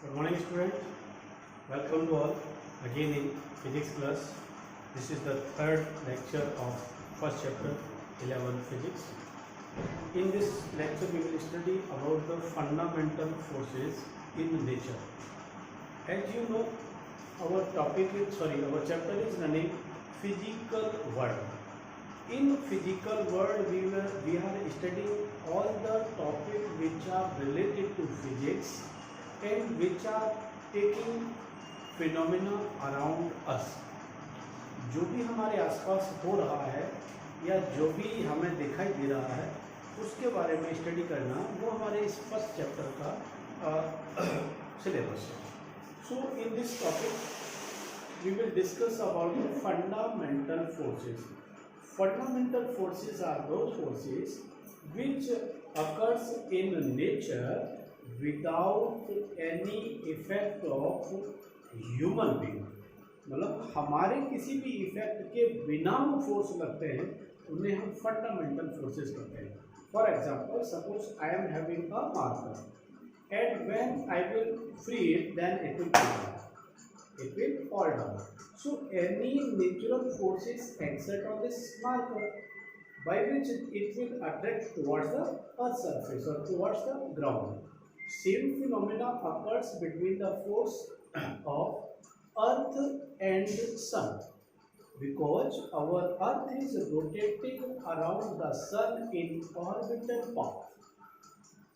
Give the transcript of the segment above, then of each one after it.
Good morning, students. Welcome to all again in physics class. This is the third lecture of first chapter 11 physics. In this lecture, we will study about the fundamental forces in nature. As you know, our chapter is running physical world. In physical world, we are studying all the topics which are related to physics and which are taking phenomena around us. जो भी हमारे आसपास हो रहा है या जो भी हमें दिखाई दे रहा है उसके बारे में स्टडी करना वो हमारे इस फर्स्ट चैप्टर का सिलेबस है. So in this topic we will discuss about the fundamental forces. Fundamental forces are those forces which occurs in nature without any effect of human being. मतलब हमारे किसी भी इफेक्ट के बिना वो फोर्स लगते हैं उन्हें हम फंडामेंटल फोर्सेस कहते हैं. For example, suppose I am having a marker and when I will free it then it will fall down. So any natural forces exert on this marker by which it will attract towards the earth surface or towards the ground. Same phenomena occurs between the force of earth and sun, because our earth is rotating around the sun in orbital path.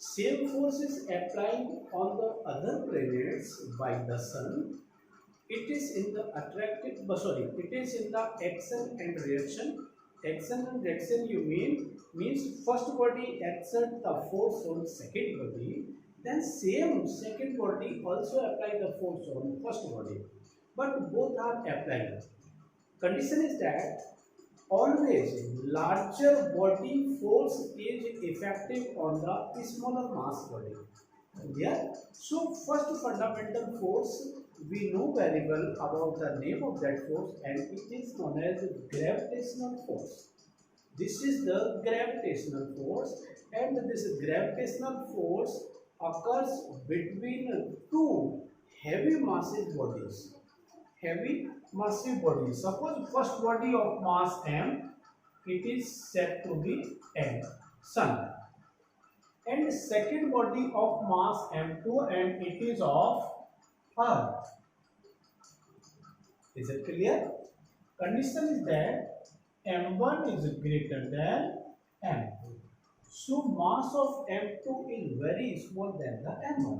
Same force is applying on the other planets by the sun. It is in the it is in the action and reaction. Action and reaction means first body exert the force on second body, then same second body also apply the force on first body, but both are applying. Condition is that always larger body force is effective on the smaller mass body. Yeah. So first fundamental force, we know very well about the name of that force, and it is known as gravitational force. This is the gravitational force, and this gravitational force occurs between two heavy massive bodies. Heavy massive bodies. Suppose first body of mass m, it is said to be m, sun. And second body of mass m2, and it is of earth. Is it clear? Condition is that m1 is greater than m2. So mass of m2 is very small than the m1.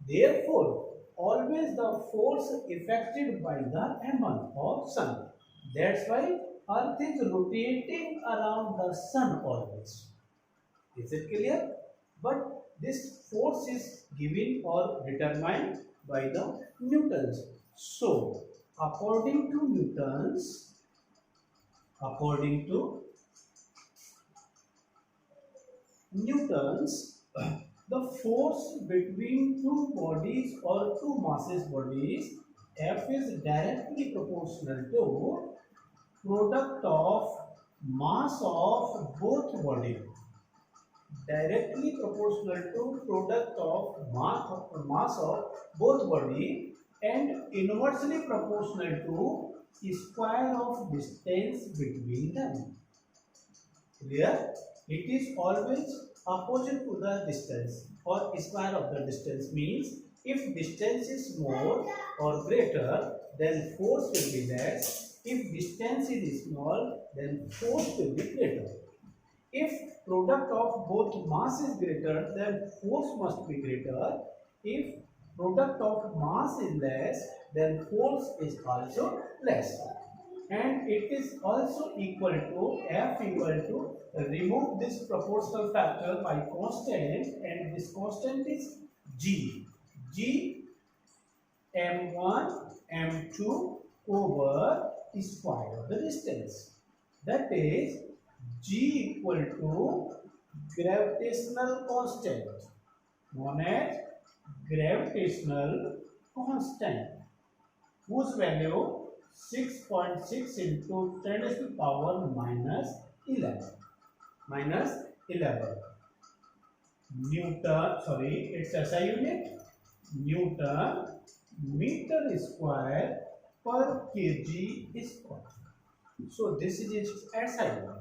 Therefore, always the force effected by the m1 or sun. That's why earth is rotating around the sun always. Is it clear? But this force is given or determined by the Newtons. So, according to Newtons, the force between two bodies or two masses bodies, F is directly proportional to product of mass of both bodies. Directly proportional to product of mass of both body, and inversely proportional to square of distance between them. Clear? It is always opposite to the distance, or square of the distance means if distance is more or greater, then force will be less. If distance is small, then force will be greater. If product of both mass is greater, then force must be greater. If product of mass is less, then force is also less. And it is also equal to F equal to, remove this proportional factor by constant, and this constant is G. G m1 m2 over square of the distance. That is G equal to gravitational constant, known as gravitational constant, whose value 6.6 into 10 to the power minus 11. Newton, it's SI unit. Newton meter square per kg square. So this is its SI one.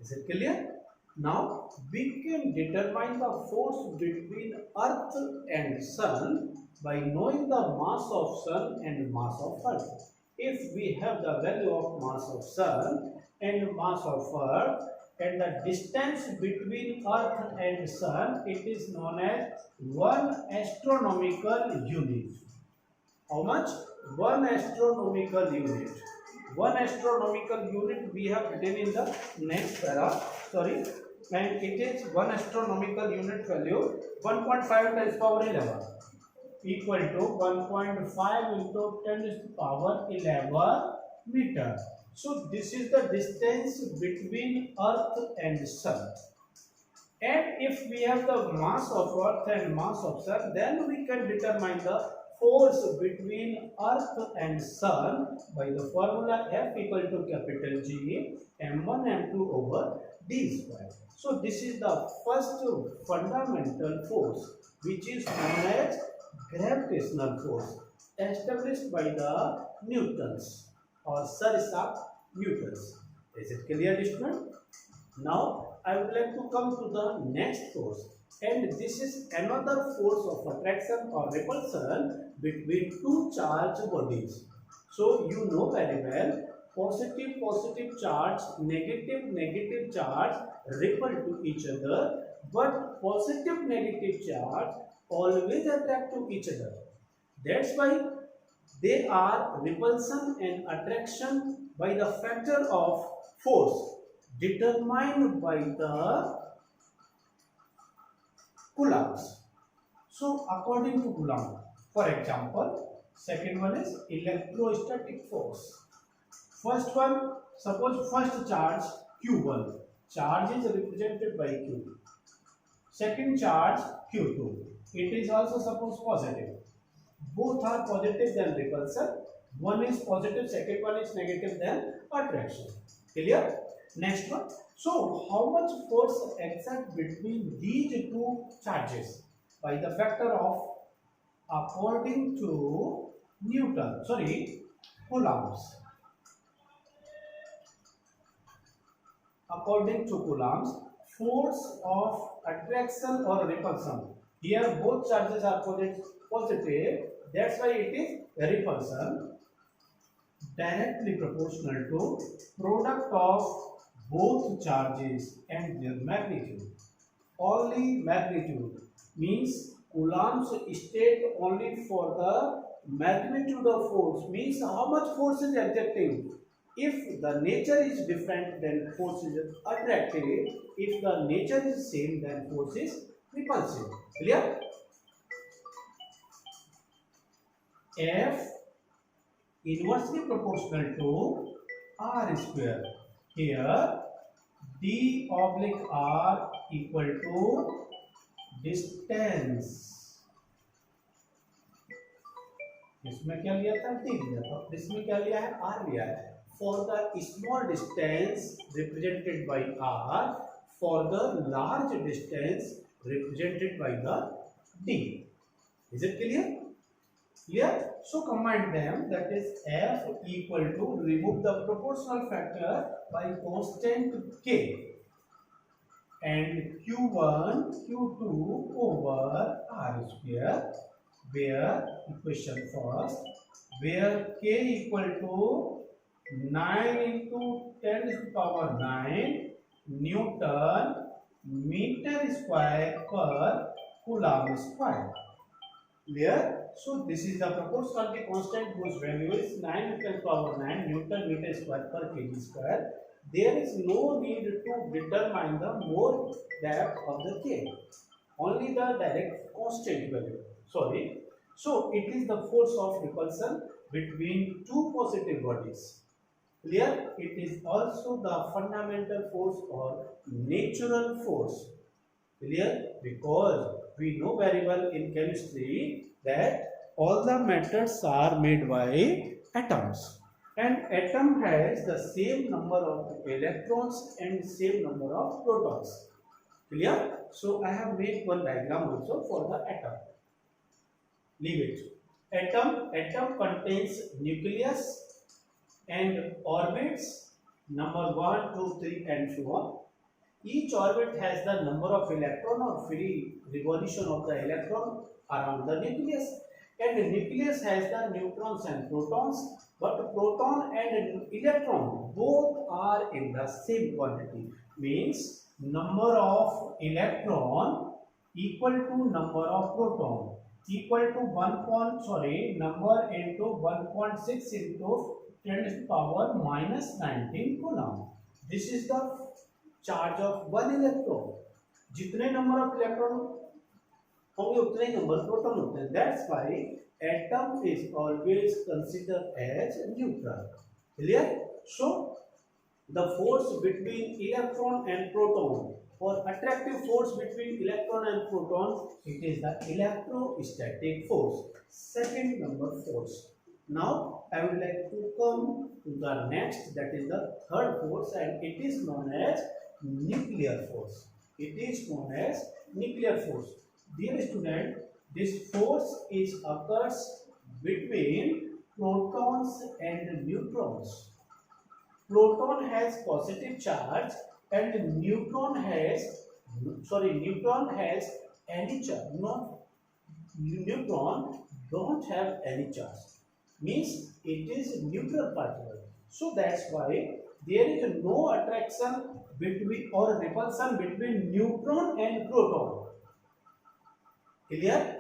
Is it clear? Now we can determine the force between Earth and Sun by knowing the mass of Sun and mass of Earth. If we have the value of mass of Sun and mass of Earth and the distance between Earth and Sun, it is known as 1 astronomical unit. How much? 1 astronomical unit. 1 astronomical unit we have written in the next para. Sorry. And it is 1 astronomical unit value 1.5 times power 11 equal to 1.5 into 10 to the power 11 meter. So this is the distance between Earth and Sun. And if we have the mass of Earth and mass of Sun, then we can determine the force between Earth and Sun by the formula F equal to capital G m1 m2 over d square. So this is the first fundamental force, which is known as gravitational force, established by the Newtons or Sir Isaac Newtons. Is it clear, student? Now I would like to come to the next force, and this is another force of attraction or repulsion between two charged bodies. So you know very well, positive charge, negative charge repel to each other, but positive charge always attract to each other. That's why they are repulsion and attraction by the factor of force determined by the Coulombs. So according to Coulomb, for example, second one is electrostatic force. First one, suppose first charge Q1, charge is represented by Q. Second charge Q2, it is also suppose positive. Both are positive than repulsion. One is positive, second one is negative than attraction. Clear? Next one. So how much force exert between these two charges by the factor of, according to Newton, Coulombs. According to Coulomb's, force of attraction or repulsion. Here both charges are positive. That's why it is repulsion directly proportional to product of both charges and their magnitude. Only magnitude means Coulomb's state only for the magnitude of force, means how much force is exerting. If the nature is different, then force is attractive. If the nature is same, then force is repulsive. Clear? F inversely proportional to R square. Here D oblique R equal to distance. इसमें क्या लिया था? D लिया था. इसमें क्या लिया है? R लिया है. For the small distance represented by R, for the large distance represented by the D. Is it clear? Clear? So combine them, that is F equal to, remove the proportional factor by constant K, and Q1, Q2 over R square, where equation first, where K equal to 9 into 10 to the power 9 Newton meter square per Coulomb square. Clear? So this is the proportionality constant whose value is 9 to the power 9 Newton meter square per kg square. There is no need to determine the more depth of the K. Only the direct constant value. So it is the force of repulsion between two positive bodies. Clear? It is also the fundamental force or natural force. Clear? Because we know very well in chemistry that all the metals are made by atoms, and atom has the same number of electrons and same number of protons. Clear? So I have made one diagram also for the atom. leave it. Atom contains nucleus and orbits number 1, 2, 3 and so on. Each orbit has the number of electron or free revolution of the electron around the nucleus, and the nucleus has the neutrons and protons, but proton and electron both are in the same quantity, means number of electron equal to number of proton equal to number into 1.6 into 10 to the power minus 19 coulomb. This is the charge of one electron. जितने number of electron होंगे उतने number proton होते हैं. That's why atom is always considered as neutral. Clear? So the force between electron and proton, or attractive force between electron and proton, it is the electrostatic force. Second number force. Now I would like to come to the next, that is the third force, and it is known as nuclear force. It is known as nuclear force. Dear student, this force occurs between protons and neutrons. Proton has positive charge and neutron has any charge. No, neutron don't have any charge. Means it is a neutral particle. So that's why there is no attraction between or repulsion between neutron and proton. Clear?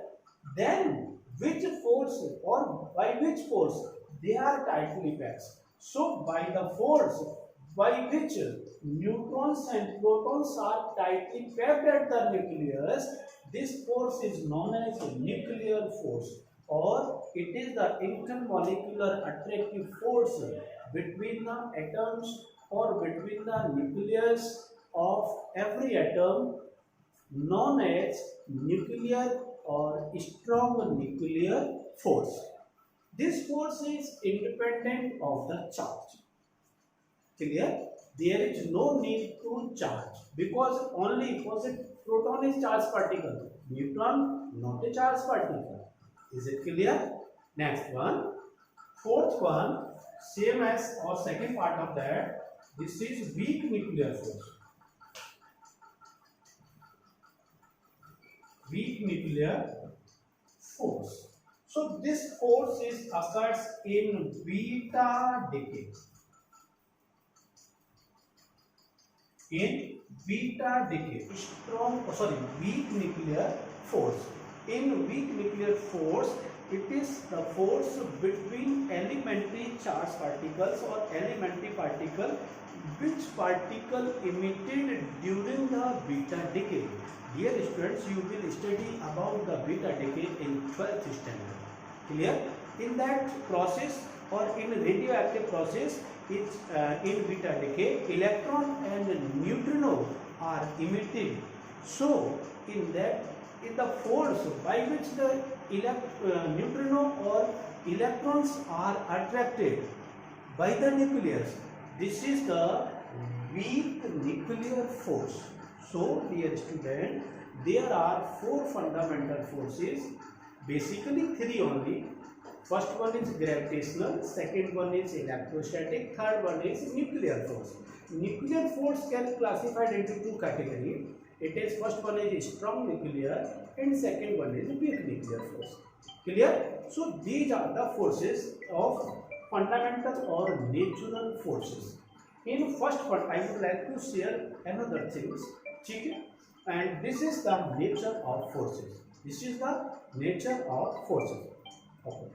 Then which force or by which force they are tightly packed? So by the force by which neutrons and protons are tightly packed at the nucleus, this force is known as nuclear force, or it is the intermolecular attractive force between the atoms or between the nucleus of every atom, known as nuclear or strong nuclear force. This force is independent of the charge. Clear? There is no need to charge, because only proton is charged particle, neutron not a charged particle. Is it clear? Next one, fourth one, same as our second part of that. This is weak nuclear force. Weak nuclear force. So this force occurs in beta decay. In beta decay, weak nuclear force. In weak nuclear force, it is the force between elementary charged particles or elementary particle, which particle emitted during the beta decay. Dear students, you will study about the beta decay in 12th standard. Clear? In that process or in radioactive process, it's in beta decay, electron and neutrino are emitted. So in the force by which the neutrino or electrons are attracted by the nucleus, this is the weak nuclear force. So dear student, there are four fundamental forces, basically three only. First one is gravitational, second one is electrostatic, third one is nuclear force. Nuclear force can be classified into two categories. It is first one is strong nuclear and second one is weak nuclear force. Clear? So these are the forces of fundamental or natural forces. In first one, I would like to share another things. And this is the nature of forces. This is the nature of forces. Okay.